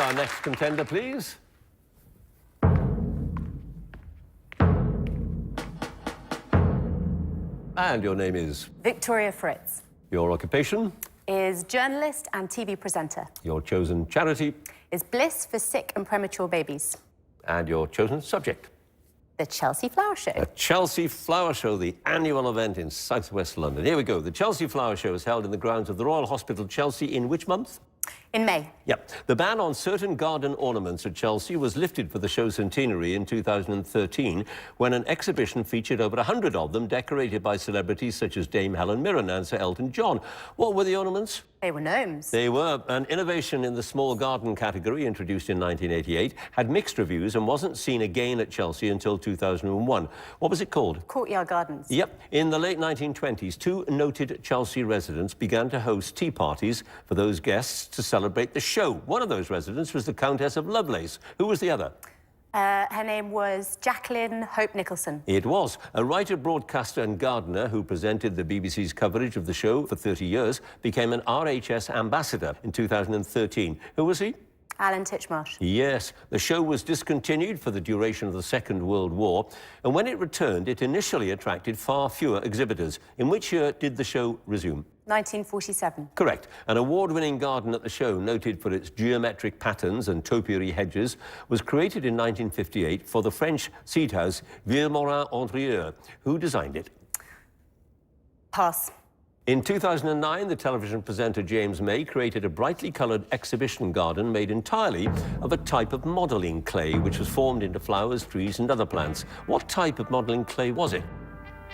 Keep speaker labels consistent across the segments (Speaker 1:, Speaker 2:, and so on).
Speaker 1: our next contender, please. And your name is?
Speaker 2: Victoria Fritz.
Speaker 1: Your occupation?
Speaker 2: Is journalist and TV presenter.
Speaker 1: Your chosen charity?
Speaker 2: Is Bliss for sick and premature babies.
Speaker 1: And your chosen subject?
Speaker 2: The Chelsea Flower Show.
Speaker 1: The Chelsea Flower Show, the annual event in southwest London. Here we go. The Chelsea Flower Show is held in the grounds of the Royal Hospital, Chelsea, in which month?
Speaker 2: In May.
Speaker 1: Yep. The ban on certain garden ornaments at Chelsea was lifted for the show centenary in 2013, when an exhibition featured over 100 of them, decorated by celebrities such as Dame Helen Mirren and Sir Elton John. What were the ornaments?
Speaker 2: They were gnomes.
Speaker 1: They were. An innovation in the small garden category, introduced in 1988, had mixed reviews and wasn't seen again at Chelsea until 2001. What was it called?
Speaker 2: Courtyard Gardens.
Speaker 1: Yep. In the late 1920s, two noted Chelsea residents began to host tea parties for those guests to celebrate the show. One of those residents was the Countess of Lovelace. Who was the other?
Speaker 2: Her name was Jacqueline Hope Nicholson.
Speaker 1: It was. A writer, broadcaster and gardener who presented the BBC's coverage of the show for 30 years became an RHS ambassador in 2013. Who was he?
Speaker 2: Alan Titchmarsh.
Speaker 1: Yes. The show was discontinued for the duration of the Second World War, and when it returned, it initially attracted far fewer exhibitors. In which year did the show resume?
Speaker 2: 1947.
Speaker 1: Correct. An award-winning garden at the show, noted for its geometric patterns and topiary hedges, was created in 1958 for the French seed house Vilmorin-Andrieux. Who designed it?
Speaker 2: Pass.
Speaker 1: In 2009, the television presenter James May created a brightly coloured exhibition garden made entirely of a type of modelling clay, which was formed into flowers, trees and other plants. What type of modelling clay was it?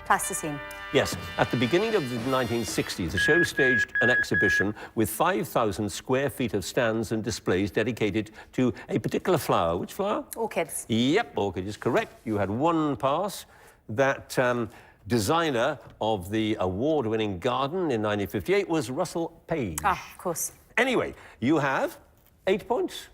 Speaker 2: Plasticine.
Speaker 1: Yes. At the beginning of the 1960s, the show staged an exhibition with 5,000 square feet of stands and displays dedicated to a particular flower. Which flower?
Speaker 2: Orchids.
Speaker 1: Yep, orchid is correct. You had one pass. That designer of the award-winning garden in 1958 was Russell Page.
Speaker 2: Ah, of course.
Speaker 1: Anyway, you have 8 points.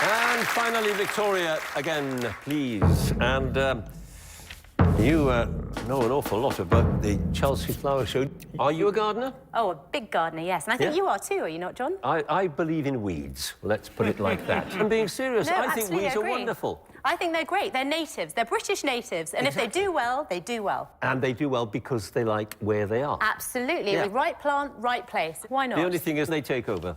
Speaker 1: And finally, Victoria, again, please. And you know an awful lot about the Chelsea Flower Show. Are you a gardener?
Speaker 2: Oh, a big gardener, yes. And I think you are too, are you not, John?
Speaker 1: I believe in weeds. Let's put it like that. I'm being serious.
Speaker 2: No,
Speaker 1: I think weeds are
Speaker 2: agree.
Speaker 1: wonderful.
Speaker 2: I think they're great. They're natives. They're British natives. And if they do well, they do well.
Speaker 1: And they do well because they like where they are.
Speaker 2: Absolutely.
Speaker 1: Yeah.
Speaker 2: With right plant, right place. Why not?
Speaker 1: The only thing is they take over.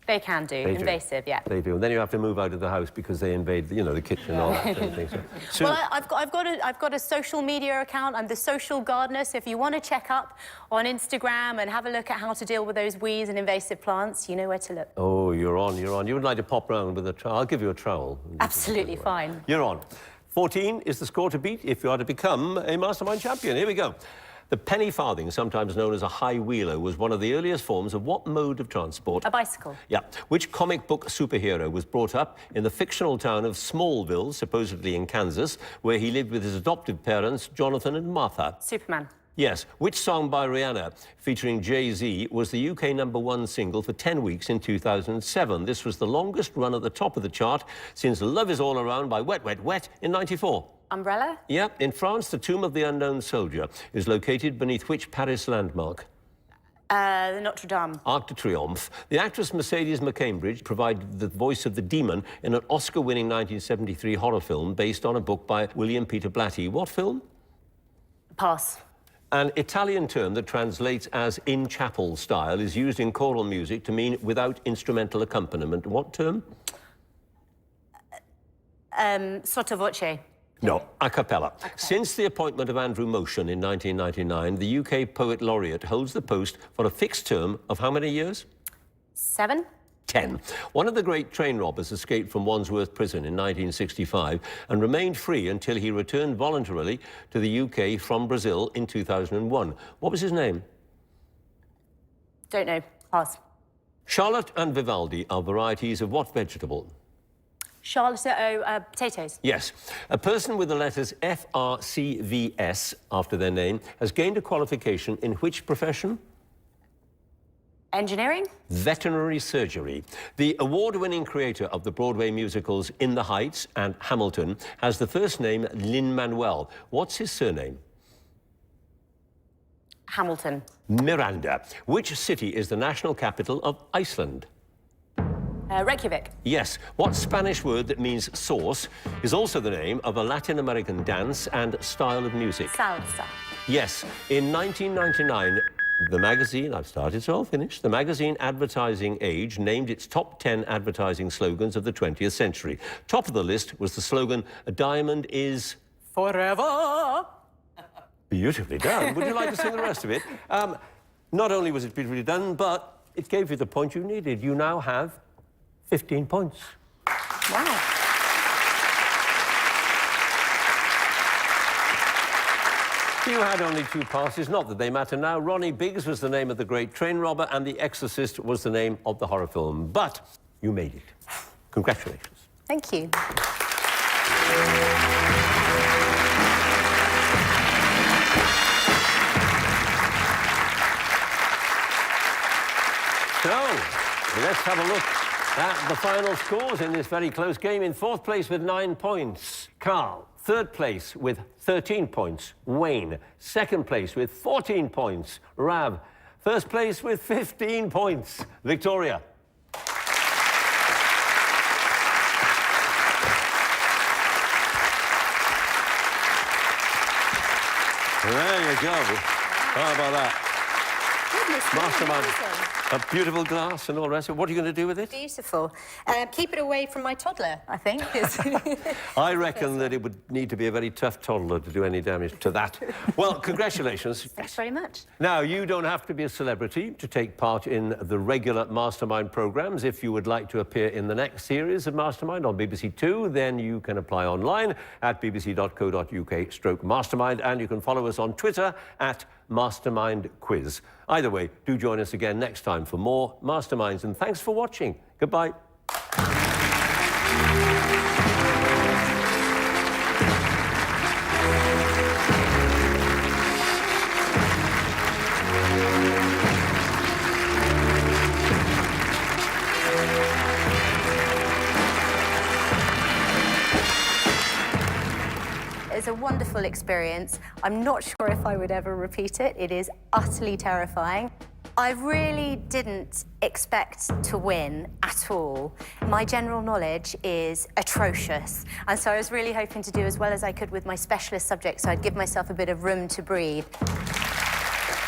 Speaker 2: They can do.
Speaker 1: They
Speaker 2: Invasive,
Speaker 1: do.
Speaker 2: yeah.
Speaker 1: They do. And then you have to move out of the house because they invade, you know, the kitchen and all that sort of thing. So,
Speaker 2: Well, I've got a social media account. I'm the social gardener. So if you want to check up on Instagram and have a look at how to deal with those weeds and invasive plants, you know where to look.
Speaker 1: Oh, you're on, you're on. You would like to pop round with a trowel. I'll give you a trowel.
Speaker 2: Absolutely fine.
Speaker 1: You're on. 14 is the score to beat if you are to become a Mastermind champion. Here we go. The penny farthing, sometimes known as a high wheeler, was one of the earliest forms of what mode of transport?
Speaker 2: A bicycle.
Speaker 1: Yeah. Which comic book superhero was brought up in the fictional town of Smallville, supposedly in Kansas, where he lived with his adoptive parents, Jonathan and Martha?
Speaker 2: Superman.
Speaker 1: Yes. Which song by Rihanna, featuring Jay-Z, was the UK #1 single for 10 weeks in 2007? This was the longest run at the top of the chart since Love Is All Around by Wet Wet Wet in '94.
Speaker 2: Umbrella?
Speaker 1: Yeah. In France, the Tomb of the Unknown Soldier is located beneath which Paris landmark?
Speaker 2: Notre Dame.
Speaker 1: Arc de Triomphe. The actress Mercedes McCambridge provided the voice of the demon in an Oscar-winning 1973 horror film based on a book by William Peter Blatty. What film?
Speaker 2: Pass.
Speaker 1: An Italian term that translates as in chapel style is used in choral music to mean without instrumental accompaniment. What term?
Speaker 2: Sotto voce.
Speaker 1: No, a cappella. Since the appointment of Andrew Motion in 1999, the UK Poet Laureate holds the post for a fixed term of how many years?
Speaker 2: 7.
Speaker 1: 10. One of the great train robbers escaped from Wandsworth Prison in 1965 and remained free until he returned voluntarily to the UK from Brazil in 2001. What was his name?
Speaker 2: Don't know. Pass.
Speaker 1: Charlotte and Vivaldi are varieties of what vegetable?
Speaker 2: Charlotte, potatoes.
Speaker 1: Yes. A person with the letters FRCVS after their name has gained a qualification in which profession?
Speaker 2: Engineering?
Speaker 1: Veterinary surgery. The award-winning creator of the Broadway musicals In the Heights and Hamilton has the first name Lin-Manuel. What's his surname?
Speaker 2: Hamilton.
Speaker 1: Miranda. Which city is the national capital of Iceland?
Speaker 2: Reykjavik.
Speaker 1: Yes. What Spanish word that means sauce is also the name of a Latin American dance and style of music?
Speaker 2: Salsa.
Speaker 1: Yes. In 1999, the magazine, I've started, so I'll finish. The magazine Advertising Age named its top 10 advertising slogans of the 20th century. Top of the list was the slogan, "A diamond is
Speaker 2: forever."
Speaker 1: Beautifully done. Would you like to sing the rest of it? Not only was it beautifully done, but it gave you the point you needed. You now have 15 points.
Speaker 2: Wow.
Speaker 1: You had only 2 passes, not that they matter now. Ronnie Biggs was the name of the great train robber, and The Exorcist was the name of the horror film. But you made it. Congratulations.
Speaker 2: Thank you.
Speaker 1: So, let's have a look at the final scores in this very close game. In 4th place with 9 points, Carl. 3rd place with 13 points, Wayne. 2nd place with 14 points, Rav. 1st place with 15 points, Victoria. There you go. How about that?
Speaker 2: Goodness,
Speaker 1: Mastermind.
Speaker 2: amazing.
Speaker 1: A beautiful glass and all the rest of it. What are you going to do with it?
Speaker 2: Beautiful. Keep it away from my toddler, I think.
Speaker 1: I reckon that it would need to be a very tough toddler to do any damage to that. Well, congratulations.
Speaker 2: Thanks very much.
Speaker 1: Now, you don't have to be a celebrity to take part in the regular Mastermind programmes. If you would like to appear in the next series of Mastermind on BBC Two, then you can apply online at bbc.co.uk/Mastermind, and you can follow us on Twitter at Mastermind Quiz. Either way, do join us again next time for more Masterminds, and thanks for watching. Goodbye.
Speaker 2: It's a wonderful experience. I'm not sure if I would ever repeat it. It is utterly terrifying. I really didn't expect to win at all. My general knowledge is atrocious, and so I was really hoping to do as well as I could with my specialist subjects, so I'd give myself a bit of room to breathe.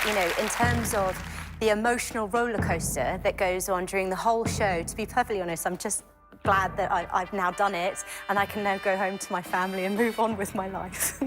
Speaker 2: You know, in terms of the emotional roller coaster that goes on during the whole show, to be perfectly honest, I'm just glad that I've now done it, and I can now go home to my family and move on with my life.